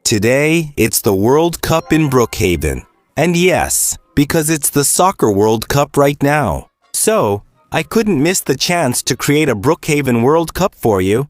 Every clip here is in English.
Today, it's the World Cup in Brookhaven. And yes, because it's the Soccer World Cup right now. So, I couldn't miss the chance to create a Brookhaven World Cup for you.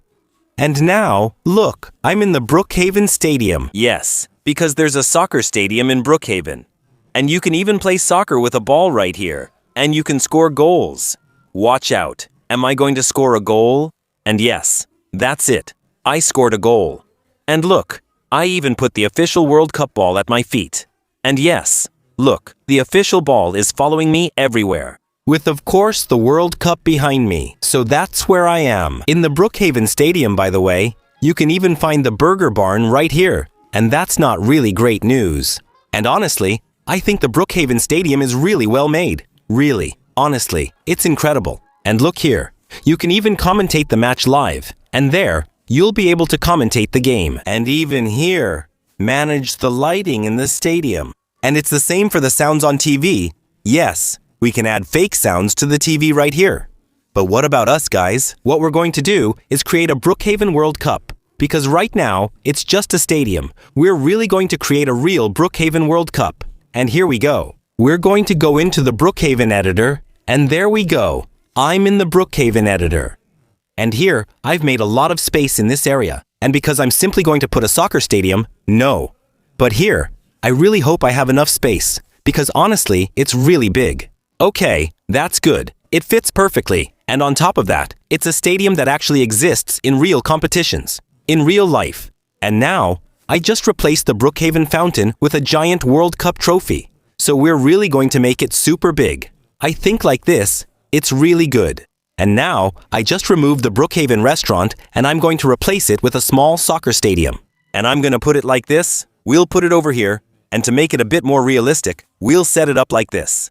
And now, look, I'm in the Brookhaven Stadium. Yes, because there's a soccer stadium in Brookhaven. And you can even play soccer with a ball right here. And you can score goals. Watch out. Am I going to score a goal? And yes, that's it. I scored a goal. And look, I even put the official World Cup ball at my feet. And yes, look, the official ball is following me everywhere. With, of course, the World Cup behind me. So that's where I am. In the Brookhaven Stadium, by the way, you can even find the Burger Barn right here. And that's not really great news. And honestly, I think the Brookhaven Stadium is really well made. Really, honestly, it's incredible. And look here, you can even commentate the match live. And there, you'll be able to commentate the game. And even here, manage the lighting in the stadium. And it's the same for the sounds on TV. Yes, we can add fake sounds to the TV right here. But what about us, guys? What we're going to do is create a Brookhaven World Cup. Because right now, it's just a stadium. We're really going to create a real Brookhaven World Cup. And here we go. We're going to go into the Brookhaven editor. And there we go. I'm in the Brookhaven editor. And here, I've made a lot of space in this area. And because I'm simply going to put a soccer stadium, no. But here, I really hope I have enough space. Because honestly, it's really big. Okay, that's good. It fits perfectly. And on top of that, it's a stadium that actually exists in real competitions. In real life. And now, I just replaced the Brookhaven fountain with a giant World Cup trophy. So we're really going to make it super big. I think like this, it's really good. And now, I just removed the Brookhaven restaurant and I'm going to replace it with a small soccer stadium. And I'm going to put it like this. We'll put it over here. And to make it a bit more realistic, we'll set it up like this.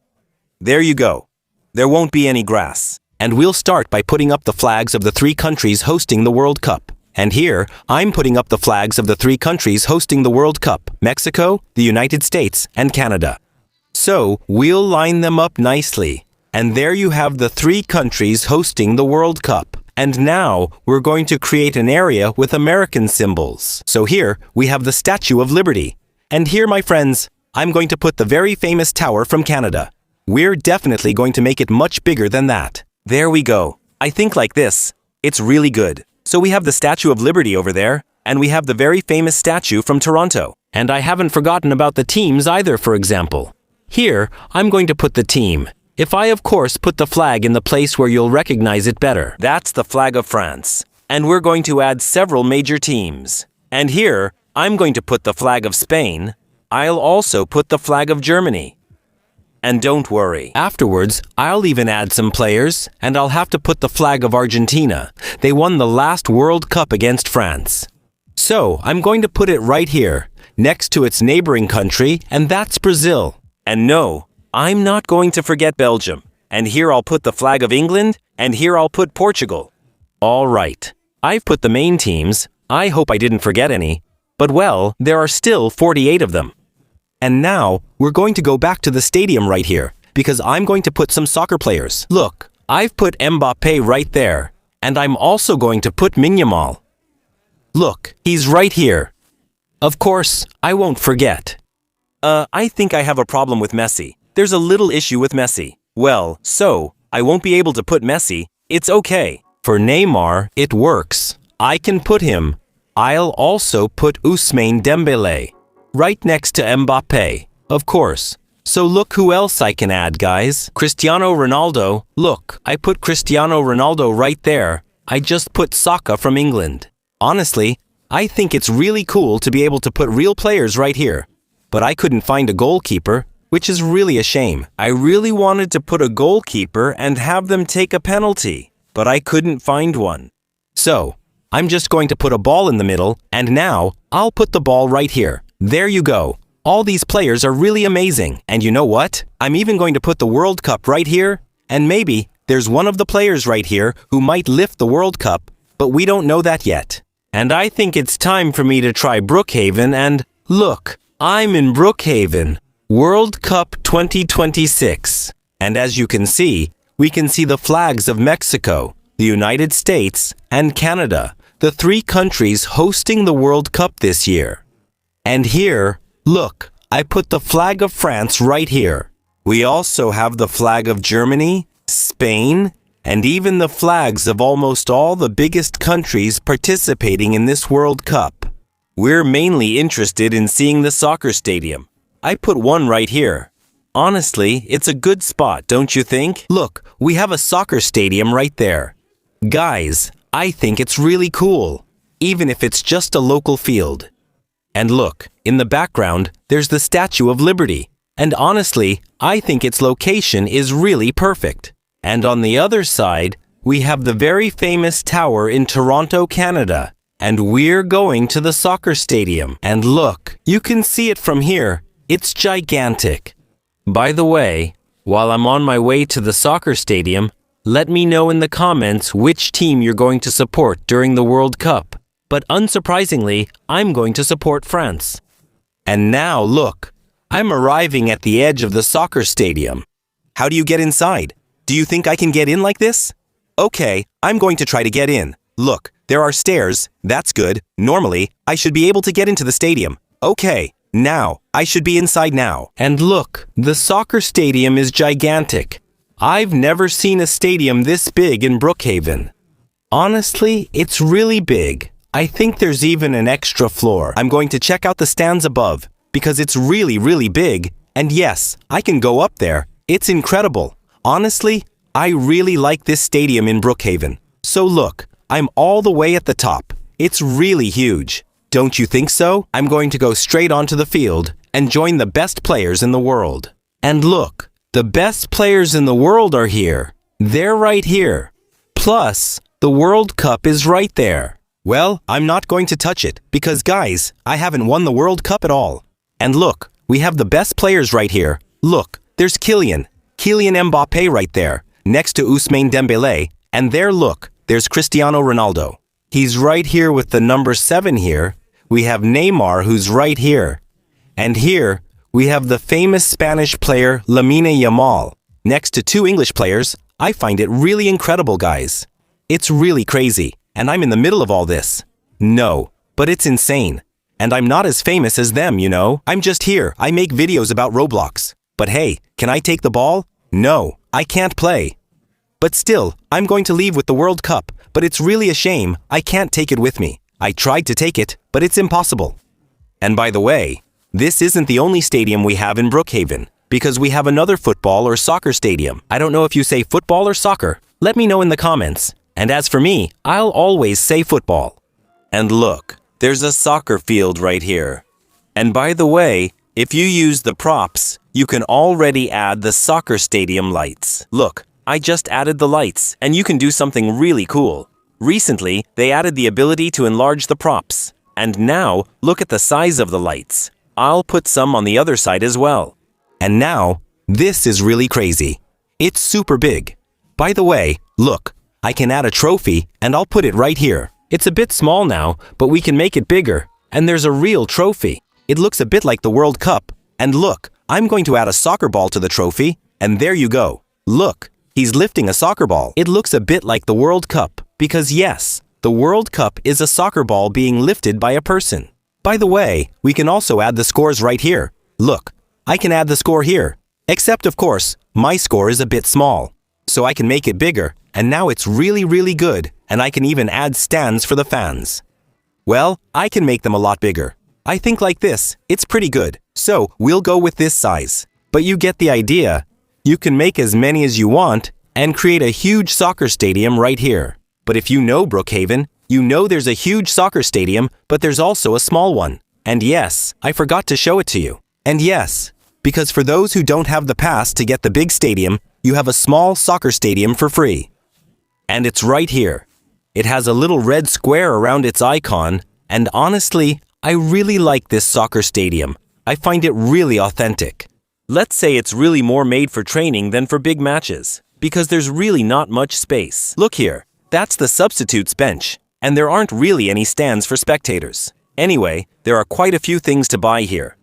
There you go. There won't be any grass. And we'll start by putting up the flags of the 3 countries hosting the World Cup. And here, I'm putting up the flags of the 3 countries hosting the World Cup: Mexico, the United States, and Canada. So, we'll line them up nicely. And there you have the 3 countries hosting the World Cup. And now, we're going to create an area with American symbols. So here, we have the Statue of Liberty. And here, my friends, I'm going to put the very famous tower from Canada. We're definitely going to make it much bigger than that. There we go. I think like this. It's really good. So we have the Statue of Liberty over there, and we have the very famous statue from Toronto. And I haven't forgotten about the teams either, for example. Here, I'm going to put the team. If I, of course, put the flag in the place where you'll recognize it better. That's the flag of France. And we're going to add several major teams. And here, I'm going to put the flag of Spain. I'll also put the flag of Germany. And don't worry. Afterwards, I'll even add some players, and I'll have to put the flag of Argentina. They won the last World Cup against France. So, I'm going to put it right here, next to its neighboring country, and that's Brazil. And no, I'm not going to forget Belgium. And here I'll put the flag of England, and here I'll put Portugal. All right. I've put the main teams. I hope I didn't forget any. But well, there are still 48 of them. And now, we're going to go back to the stadium right here, because I'm going to put some soccer players. Look, I've put Mbappé right there. And I'm also going to put Yamal. Look, he's right here. Of course, I won't forget. I think I have a problem with Messi. There's a little issue with Messi. Well, so, I won't be able to put Messi. It's okay. For Neymar, it works. I can put him. I'll also put Ousmane Dembélé. Right next to Mbappé. Of course. So look who else I can add, guys. Cristiano Ronaldo. Look, I put Cristiano Ronaldo right there. I just put Saka from England. Honestly, I think it's really cool to be able to put real players right here. But I couldn't find a goalkeeper, which is really a shame. I really wanted to put a goalkeeper and have them take a penalty, but I couldn't find one. So, I'm just going to put a ball in the middle, and now, I'll put the ball right here. There you go. All these players are really amazing. And you know what? I'm even going to put the World Cup right here, and maybe there's one of the players right here who might lift the World Cup, but we don't know that yet. And I think it's time for me to try Brookhaven and, look, I'm in Brookhaven, World Cup 2026. And as you can see, we can see the flags of Mexico, the United States, and Canada, the 3 countries hosting the World Cup this year. And here, look, I put the flag of France right here. We also have the flag of Germany, Spain, and even the flags of almost all the biggest countries participating in this World Cup. We're mainly interested in seeing the soccer stadium. I put one right here. Honestly, it's a good spot, don't you think? Look, we have a soccer stadium right there. Guys, I think it's really cool, even if it's just a local field. And look, in the background, there's the Statue of Liberty. And honestly, I think its location is really perfect. And on the other side, we have the very famous tower in Toronto, Canada. And we're going to the soccer stadium. And look, you can see it from here. It's gigantic. By the way, while I'm on my way to the soccer stadium, let me know in the comments which team you're going to support during the World Cup. But unsurprisingly, I'm going to support France. And now look, I'm arriving at the edge of the soccer stadium. How do you get inside? Do you think I can get in like this? Okay, I'm going to try to get in. Look, there are stairs. That's good. Normally, I should be able to get into the stadium. Okay, now, I should be inside now. And look, the soccer stadium is gigantic. I've never seen a stadium this big in Brookhaven. Honestly, it's really big. I think there's even an extra floor. I'm going to check out the stands above because it's really, really big. And yes, I can go up there. It's incredible. Honestly, I really like this stadium in Brookhaven. So look, I'm all the way at the top. It's really huge. Don't you think so? I'm going to go straight onto the field and join the best players in the world. And look, the best players in the world are here. They're right here. Plus, the World Cup is right there. Well, I'm not going to touch it because, guys, I haven't won the World Cup at all. And look, we have the best players right here. Look, there's Kylian Mbappe right there, next to Ousmane Dembélé. And there, look, there's Cristiano Ronaldo. He's right here with the number 7 here. We have Neymar, who's right here. And here, we have the famous Spanish player Lamine Yamal, next to 2 English players. I find it really incredible, guys. It's really crazy, and I'm in the middle of all this. No, but it's insane. And I'm not as famous as them, you know? I'm just here. I make videos about Roblox. But hey, can I take the ball? No, I can't play. But still, I'm going to leave with the World Cup, but it's really a shame I can't take it with me. I tried to take it, but it's impossible. And by the way, this isn't the only stadium we have in Brookhaven, because we have another football or soccer stadium. I don't know if you say football or soccer. Let me know in the comments. And as for me, I'll always say football. And look, there's a soccer field right here. And by the way, if you use the props, you can already add the soccer stadium lights. Look, I just added the lights, and you can do something really cool. Recently, they added the ability to enlarge the props. And now, look at the size of the lights. I'll put some on the other side as well. And now, this is really crazy. It's super big. By the way, look, I can add a trophy, and I'll put it right here. It's a bit small now, but we can make it bigger. And there's a real trophy. It looks a bit like the World Cup. And look, I'm going to add a soccer ball to the trophy, and there you go. Look, he's lifting a soccer ball. It looks a bit like the World Cup, because yes, the World Cup is a soccer ball being lifted by a person. By the way, we can also add the scores right here. Look, I can add the score here. Except, of course, my score is a bit small. So I can make it bigger, and now it's really, really good, and I can even add stands for the fans. Well, I can make them a lot bigger. I think like this, it's pretty good. So, we'll go with this size. But you get the idea. You can make as many as you want, and create a huge soccer stadium right here. But if you know Brookhaven, you know there's a huge soccer stadium, but there's also a small one. And yes, I forgot to show it to you. And yes, because for those who don't have the pass to get the big stadium, you have a small soccer stadium for free. And it's right here. It has a little red square around its icon, and honestly, I really like this soccer stadium. I find it really authentic. Let's say it's really more made for training than for big matches, because there's really not much space. Look here, that's the substitutes bench, and there aren't really any stands for spectators. Anyway, there are quite a few things to buy here.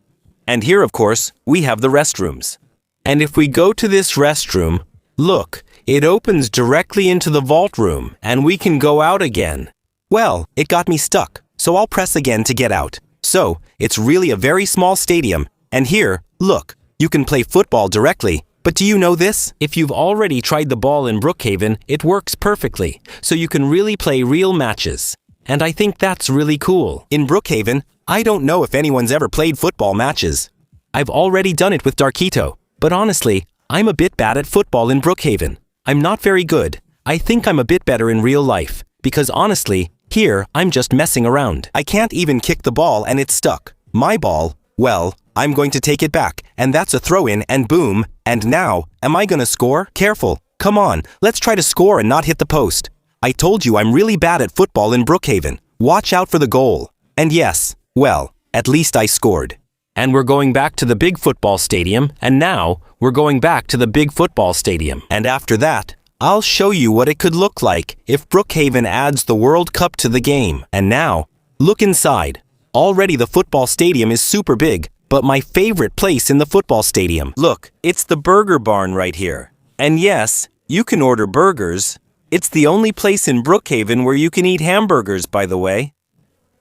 And here, of course, we have the restrooms. And if we go to this restroom, look, it opens directly into the vault room, and we can go out again. Well, it got me stuck, so I'll press again to get out. So, it's really a very small stadium, and here, look, you can play football directly. But do you know this? If you've already tried the ball in Brookhaven, it works perfectly, so you can really play real matches. And I think that's really cool. In Brookhaven, I don't know if anyone's ever played football matches. I've already done it with Darkito, but honestly, I'm a bit bad at football in Brookhaven. I'm not very good. I think I'm a bit better in real life, because honestly, here, I'm just messing around. I can't even kick the ball and it's stuck. My ball, well, I'm going to take it back, and that's a throw-in, and boom, and now, am I gonna score? Careful, come on, let's try to score and not hit the post. I told you I'm really bad at football in Brookhaven. Watch out for the goal. And yes, well, at least I scored. And we're going back to the big football stadium, and now, we're going back to the big football stadium. And after that, I'll show you what it could look like if Brookhaven adds the World Cup to the game. And now, look inside. Already the football stadium is super big, but my favorite place in the football stadium. Look, it's the burger barn right here. And yes, you can order burgers. It's the only place in Brookhaven where you can eat hamburgers, by the way.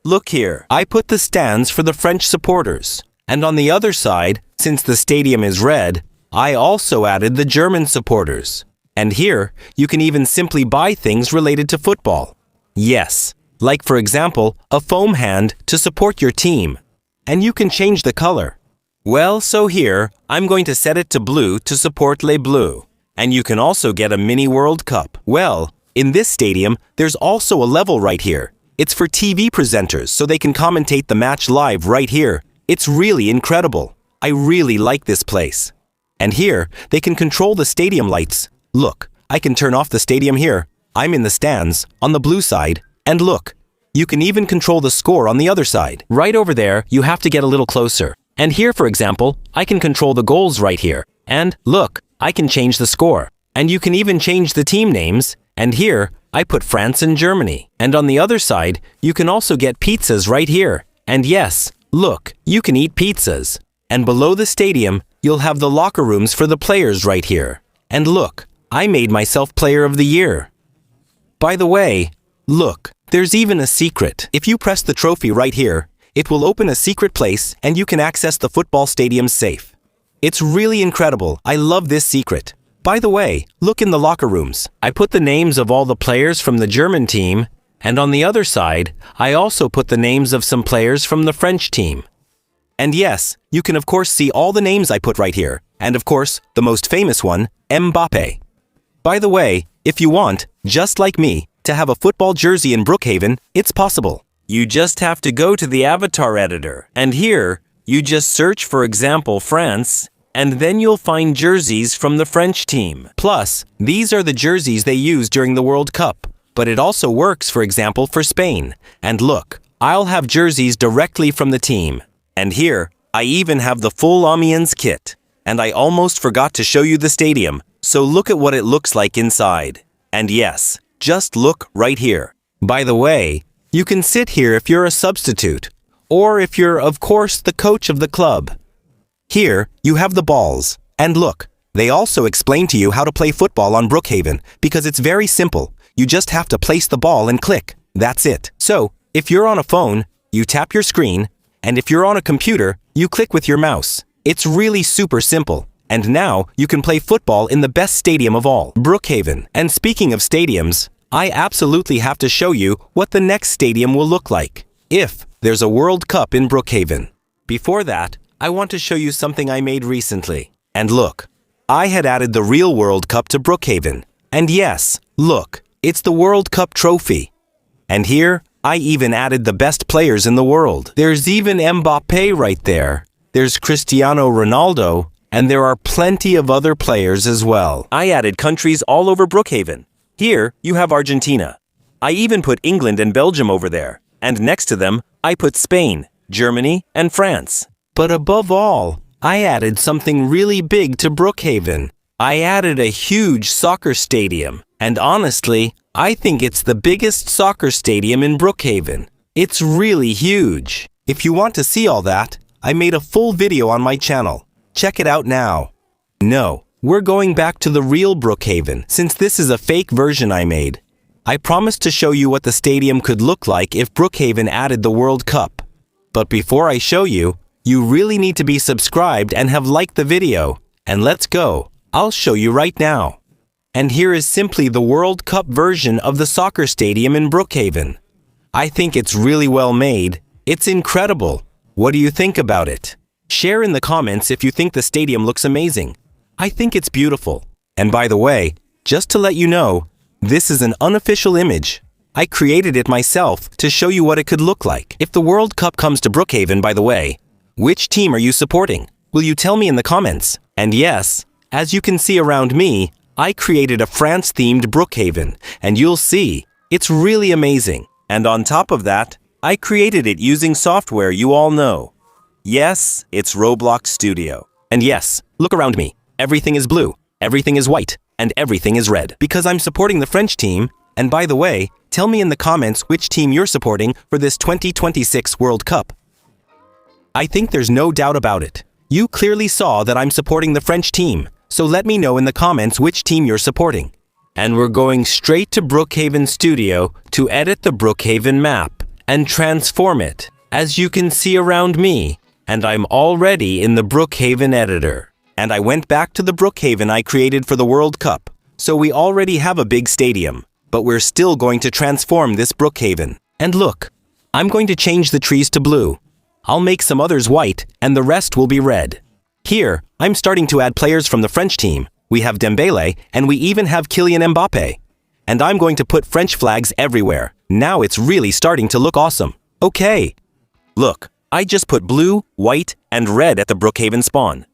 Look here. I put the stands for the French supporters. And on the other side, since the stadium is red, I also added the German supporters. And here, you can even simply buy things related to football. Yes, like for example, a foam hand to support your team. And you can change the color. Well, so here, I'm going to set it to blue to support Les Bleus. And you can also get a mini World Cup. Well, in this stadium, there's also a level right here. It's for TV presenters so they can commentate the match live right here. It's really incredible. I really like this place. And here, they can control the stadium lights. Look, I can turn off the stadium here. I'm in the stands, on the blue side. And look, you can even control the score on the other side. Right over there, you have to get a little closer. And here, for example, I can control the goals right here. And look, I can change the score. And you can even change the team names. And here, I put France and Germany. And on the other side, you can also get pizzas right here. And yes, look, you can eat pizzas. And below the stadium, you'll have the locker rooms for the players right here. And look, I made myself Player of the Year. By the way, look, there's even a secret. If you press the trophy right here, it will open a secret place and you can access the football stadium safe. It's really incredible. I love this secret. By the way, look in the locker rooms. I put the names of all the players from the German team, and on the other side, I also put the names of some players from the French team. And yes, you can of course see all the names I put right here. And of course, the most famous one, Mbappe. By the way, if you want, just like me, to have a football jersey in Brookhaven, it's possible. You just have to go to the avatar editor. And here, you just search for example France, and then you'll find jerseys from the French team. Plus, these are the jerseys they use during the World Cup. But it also works, for example, for Spain. And look, I'll have jerseys directly from the team. And here, I even have the full Amiens kit. And I almost forgot to show you the stadium, so look at what it looks like inside. And yes, just look right here. By the way, you can sit here if you're a substitute, or if you're, of course, the coach of the club. Here, you have the balls. And look, they also explain to you how to play football on Brookhaven, because it's very simple. You just have to place the ball and click. That's it. So, if you're on a phone, you tap your screen, and if you're on a computer, you click with your mouse. It's really super simple. And now, you can play football in the best stadium of all, Brookhaven. And speaking of stadiums, I absolutely have to show you what the next stadium will look like, if there's a World Cup in Brookhaven. Before that, I want to show you something I made recently. And look, I had added the real World Cup to Brookhaven. And yes, look, it's the World Cup trophy. And here, I even added the best players in the world. There's even Mbappe right there. There's Cristiano Ronaldo, and there are plenty of other players as well. I added countries all over Brookhaven. Here, you have Argentina. I even put England and Belgium over there. And next to them, I put Spain, Germany, and France. But above all, I added something really big to Brookhaven. I added a huge soccer stadium. And honestly, I think it's the biggest soccer stadium in Brookhaven. It's really huge. If you want to see all that, I made a full video on my channel. Check it out now. No, we're going back to the real Brookhaven, since this is a fake version I made. I promised to show you what the stadium could look like if Brookhaven added the World Cup. But before I show you, you really need to be subscribed and have liked the video. And let's go. I'll show you right now. And here is simply the World Cup version of the soccer stadium in Brookhaven. I think it's really well made. It's incredible. What do you think about it? Share in the comments if you think the stadium looks amazing. I think it's beautiful. And by the way, just to let you know, this is an unofficial image. I created it myself to show you what it could look like. If the World Cup comes to Brookhaven, by the way, which team are you supporting? Will you tell me in the comments? And yes, as you can see around me, I created a France-themed Brookhaven, and you'll see, it's really amazing. And on top of that, I created it using software you all know. Yes, it's Roblox Studio. And yes, look around me. Everything is blue, everything is white, and everything is red. Because I'm supporting the French team, and by the way, tell me in the comments which team you're supporting for this 2026 World Cup. I think there's no doubt about it. You clearly saw that I'm supporting the French team, so let me know in the comments which team you're supporting. And we're going straight to Brookhaven Studio to edit the Brookhaven map and transform it, as you can see around me. And I'm already in the Brookhaven editor. And I went back to the Brookhaven I created for the World Cup. So we already have a big stadium, but we're still going to transform this Brookhaven. And look, I'm going to change the trees to blue. I'll make some others white, and the rest will be red. Here, I'm starting to add players from the French team. We have Dembele, and we even have Kylian Mbappe. And I'm going to put French flags everywhere. Now it's really starting to look awesome. Okay. Look, I just put blue, white, and red at the Brookhaven spawn.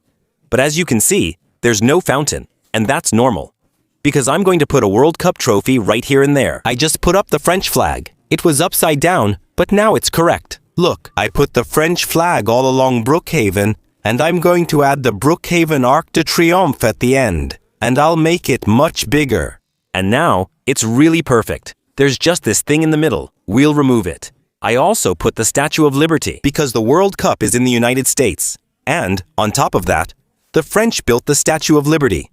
But as you can see, there's no fountain, and that's normal. Because I'm going to put a World Cup trophy right here and there. I just put up the French flag. It was upside down, but now it's correct. Look, I put the French flag all along Brookhaven, and I'm going to add the Brookhaven Arc de Triomphe at the end, and I'll make it much bigger. And now, it's really perfect. There's just this thing in the middle. We'll remove it. I also put the Statue of Liberty, because the World Cup is in the United States. And, on top of that, the French built the Statue of Liberty.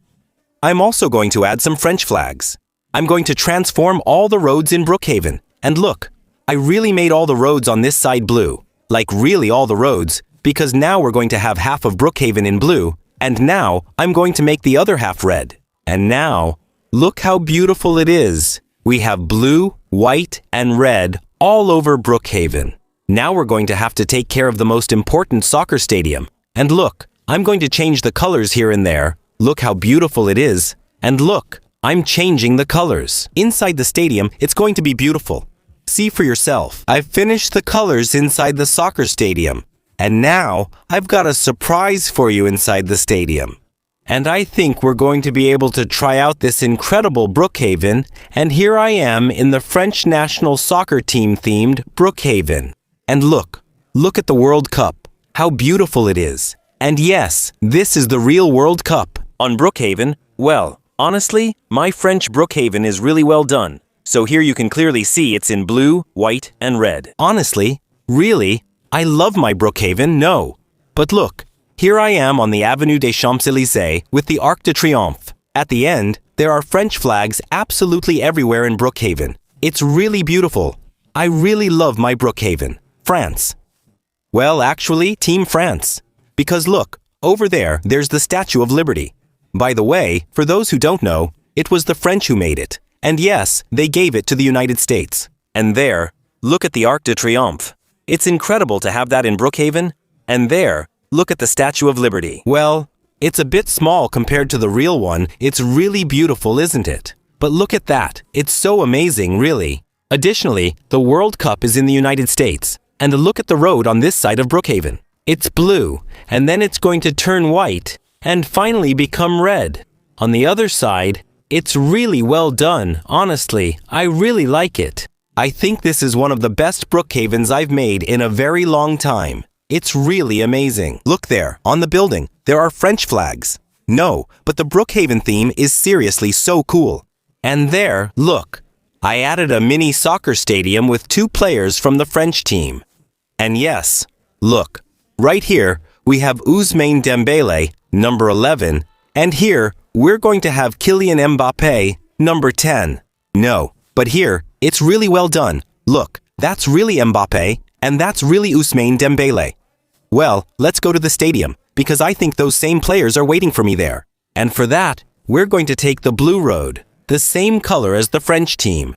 I'm also going to add some French flags. I'm going to transform all the roads in Brookhaven. And look, I really made all the roads on this side blue. Like really all the roads, because now we're going to have half of Brookhaven in blue, and now I'm going to make the other half red. And now, look how beautiful it is. We have blue, white, and red all over Brookhaven. Now we're going to have to take care of the most important soccer stadium. And look, I'm going to change the colors here and there. Look how beautiful it is. And look, I'm changing the colors. Inside the stadium, it's going to be beautiful. See for yourself. I've finished the colors inside the soccer stadium. And now, I've got a surprise for you inside the stadium. And I think we're going to be able to try out this incredible Brookhaven, and here I am in the French national soccer team themed Brookhaven. And look at the World Cup. How beautiful it is. And yes, this is the real World Cup. On Brookhaven, well, honestly, my French Brookhaven is really well done. So here you can clearly see it's in blue, white, and red. Honestly, really, I love my Brookhaven, no. But look, here I am on the Avenue des Champs-Élysées with the Arc de Triomphe. At the end, there are French flags absolutely everywhere in Brookhaven. It's really beautiful. I really love my Brookhaven. France. Well, actually, Team France. Because look, over there, there's the Statue of Liberty. By the way, for those who don't know, it was the French who made it. And yes, they gave it to the United States. And there, look at the Arc de Triomphe. It's incredible to have that in Brookhaven. And there, look at the Statue of Liberty. Well, it's a bit small compared to the real one. It's really beautiful, isn't it? But look at that. It's so amazing, really. Additionally, the World Cup is in the United States. And look at the road on this side of Brookhaven. It's blue, and then it's going to turn white, and finally become red. On the other side, it's really well done. Honestly, I really like it. I think this is one of the best Brookhavens I've made in a very long time. It's really amazing. Look there, on the building, there are French flags. No, but the Brookhaven theme is seriously so cool. And there, look, I added a mini soccer stadium with 2 players from the French team. And yes, look, right here, we have Ousmane Dembele, number 11, and here, we're going to have Kylian Mbappe, number 10. No, but here, it's really well done. Look, that's really Mbappe, And that's really Ousmane Dembele. Well, let's go to the stadium, because I think those same players are waiting for me there. And for that, we're going to take the blue road, the same color as the French team.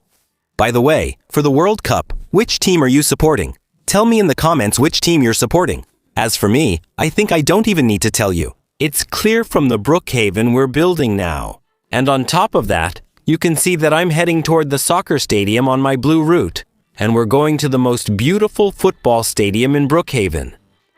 By the way, for the World Cup, which team are you supporting? Tell me in the comments which team you're supporting. As for me, I think I don't even need to tell you. It's clear from the Brookhaven we're building now. And on top of that, you can see that I'm heading toward the soccer stadium on my blue route. And we're going to the most beautiful football stadium in Brookhaven.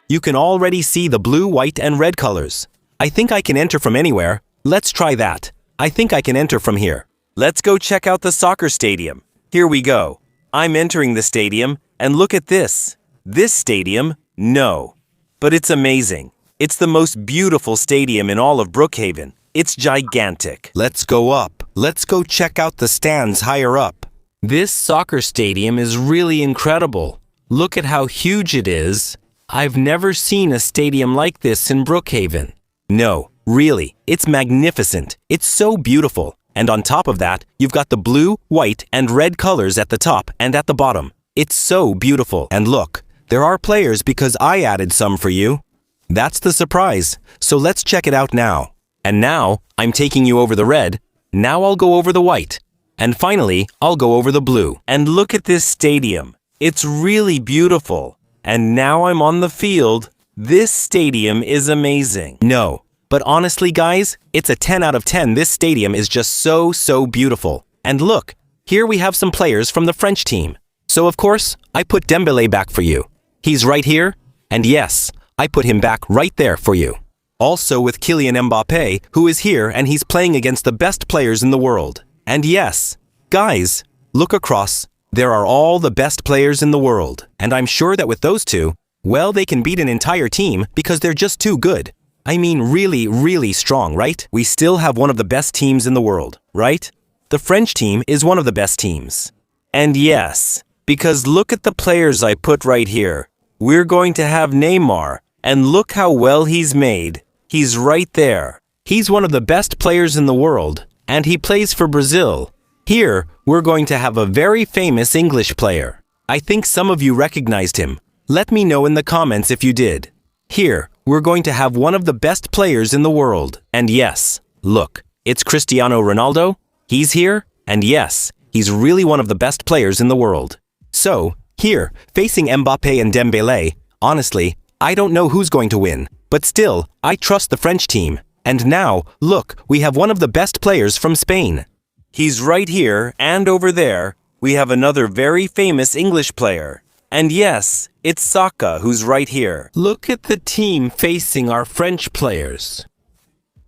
You can already see the blue, white, and red colors. I think I can enter from anywhere. Let's try that. I think I can enter from here. Let's go check out the soccer stadium. Here we go. I'm entering the stadium, and look at this. This stadium? No. But it's amazing. It's the most beautiful stadium in all of Brookhaven. It's gigantic. Let's go up. Let's go check out the stands higher up. This soccer stadium is really incredible. Look at how huge it is. I've never seen a stadium like this in Brookhaven. No, really, it's magnificent. It's so beautiful. And on top of that, you've got the blue, white, and red colors at the top and at the bottom. It's so beautiful. And look, there are players because I added some for you. That's the surprise. So let's check it out now. And now, I'm taking you over the red. Now I'll go over the white. And finally, I'll go over the blue. And look at this stadium. It's really beautiful. And now I'm on the field. This stadium is amazing. No, but honestly, guys, it's a 10 out of 10. This stadium is just so beautiful. And look, here we have some players from the French team. So of course, I put Dembele back for you. He's right here. And yes, I put him back right there for you. Also with Kylian Mbappé, who is here and he's playing against the best players in the world. And yes, guys, look across. There are all the best players in the world. And I'm sure that with those two, well, they can beat an entire team because they're just too good. I mean, really strong, right? We still have one of the best teams in the world, right? The French team is one of the best teams. And yes, because look at the players I put right here. We're going to have Neymar. And look how well he's made. He's right there. He's one of the best players in the world. And he plays for Brazil. Here, we're going to have a very famous English player. I think some of you recognized him. Let me know in the comments if you did. Here, we're going to have one of the best players in the world. And yes, look, it's Cristiano Ronaldo. He's here. And yes, he's really one of the best players in the world. So, here, facing Mbappé and Dembele, honestly, I don't know who's going to win. But still, I trust the French team. And now, look, we have one of the best players from Spain. He's right here, and over there, we have another very famous English player. And yes, it's Saka who's right here. Look at the team facing our French players.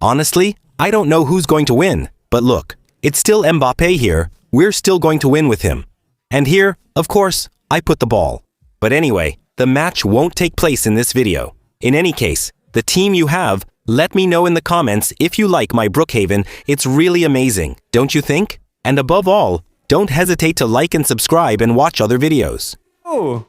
Honestly, I don't know who's going to win. But look, it's still Mbappé here. We're still going to win with him. And here, of course, I put the ball. But anyway, the match won't take place in this video. In any case, the team you have, let me know in the comments if you like my Brookhaven. It's really amazing, don't you think? And above all, don't hesitate to like and subscribe and watch other videos. Oh.